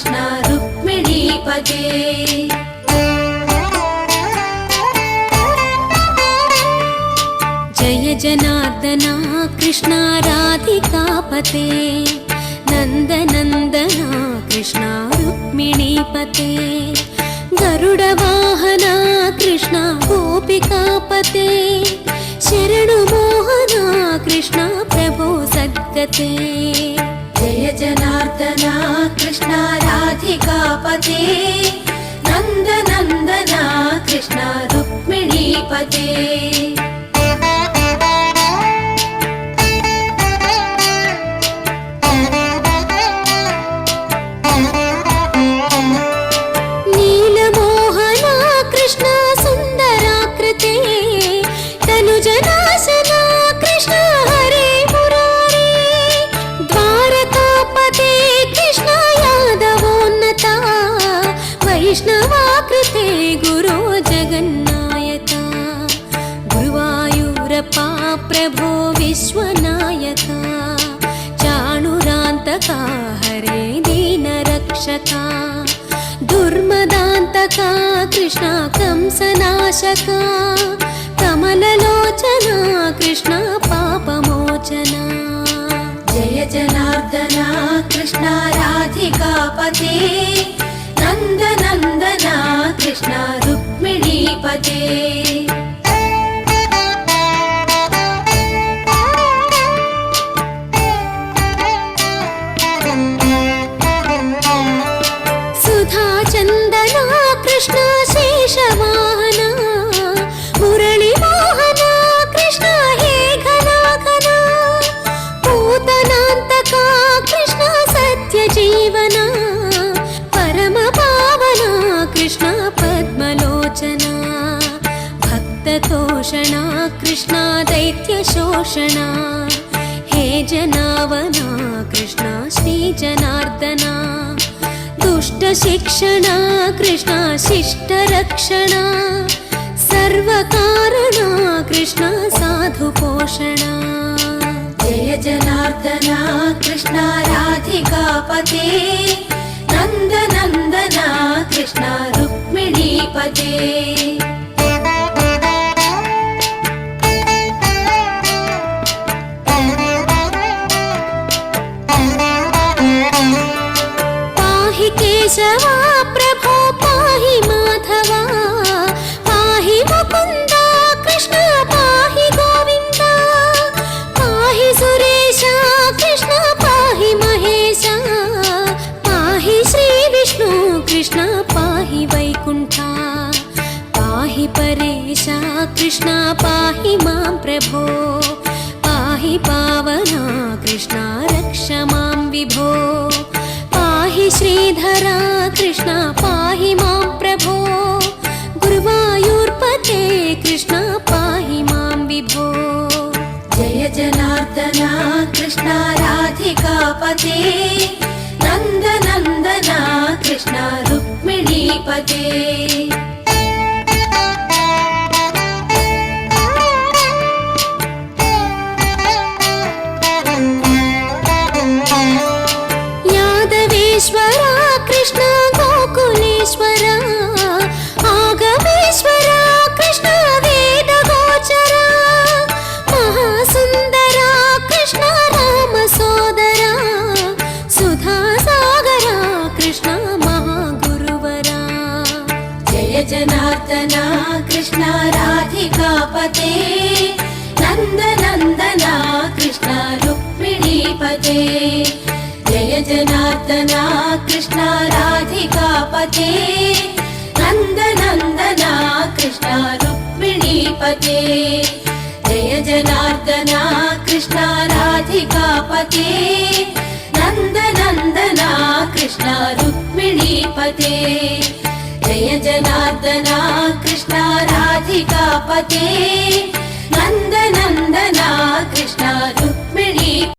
कृष्ण रुक्मिणीपते। जय जनार्दना कृष्ण राधिकापते नन्दनन्दना कृष्ण रुक्मिणीपते। गरुडवाहना कृष्ण गोपिकापते शरणु मोहना कृष्ण प्रभो सद्गते। जय जनार्दना कृष्ण राधिकापते नन्दनन्दना कृष्ण रुक्मिणीपते। वैष्णवाकृते गुरो जगन्नायका गुरुवायूरप्पा प्रभो विश्वनायका। चाणुरान्तका हरे दीनरक्षका दुर्मदान्तका कृष्ण कंसनाशका। कमललोचना कृष्ण पापमोचना। जय जनार्दना कृष्ण राधिकापते नन्दनन्दना कृष्ण रुक्मिणीपते। सुधाचन्दना कृष्ण शेषवाहना मुरळीमोहना कृष्ण हे घना घना। पूतनान्तका कृष्ण सत्यजीवना कृष्ण पद्मलोचना। भक्ततोषणा कृष्ण दैत्यशोषणा हे जनावना कृष्ण श्रीजनार्दना। दुष्टशिक्षणा कृष्ण शिष्टरक्षणा सर्वकारणा कृष्ण साधुपोषणा। जय जनार्दना कृष्ण राधिकापते नन्दनन्दना कृष्ण रुक्मिणीपते। पाहि केशवा प्रभो पाहि माधवा पाहि मुकुन्दा कृष्ण पाहि गोविन्दा। पाहि सुरेशा कृष्ण पाहि महेशा पाहि श्रीविष्णु कृष्ण पाहि वैकुण्ठा। पाहि परेशा कृष्ण पाहि मां प्रभो पाहि पावना कृष्ण रक्ष मां विभो। पाहि श्रीधरा कृष्ण पाहि मां प्रभो गुरुवायूर्पते कृष्ण पाहि मां विभो। जय जनार्दना कृष्ण राधिकापते नन्दनन्दना कृष्ण रुक्मिणीपते। यादवेश्वरा कृष्ण गोकुलेश्वरा आगमेश्वरा कृष्ण वेदगोचरा। महासुन्दरा कृष्ण रामसोदरा सुधासागरा कृष्ण महागुरुवरा। जय जनार्दना कृष्ण राधिकापते नन्दनन्दना कृष्ण रुक्मिणीपते। जय जनार्दना कृष्ण राधिकापते नन्दनन्दना कृष्ण रुक्मिणीपते। जय जनार्दना कृष्ण राधिकापते नन्दनन्दना कृष्ण रुक्मिणीपते। जय जनार्दना कृष्ण राधिकापते नन्दनन्दना कृष्ण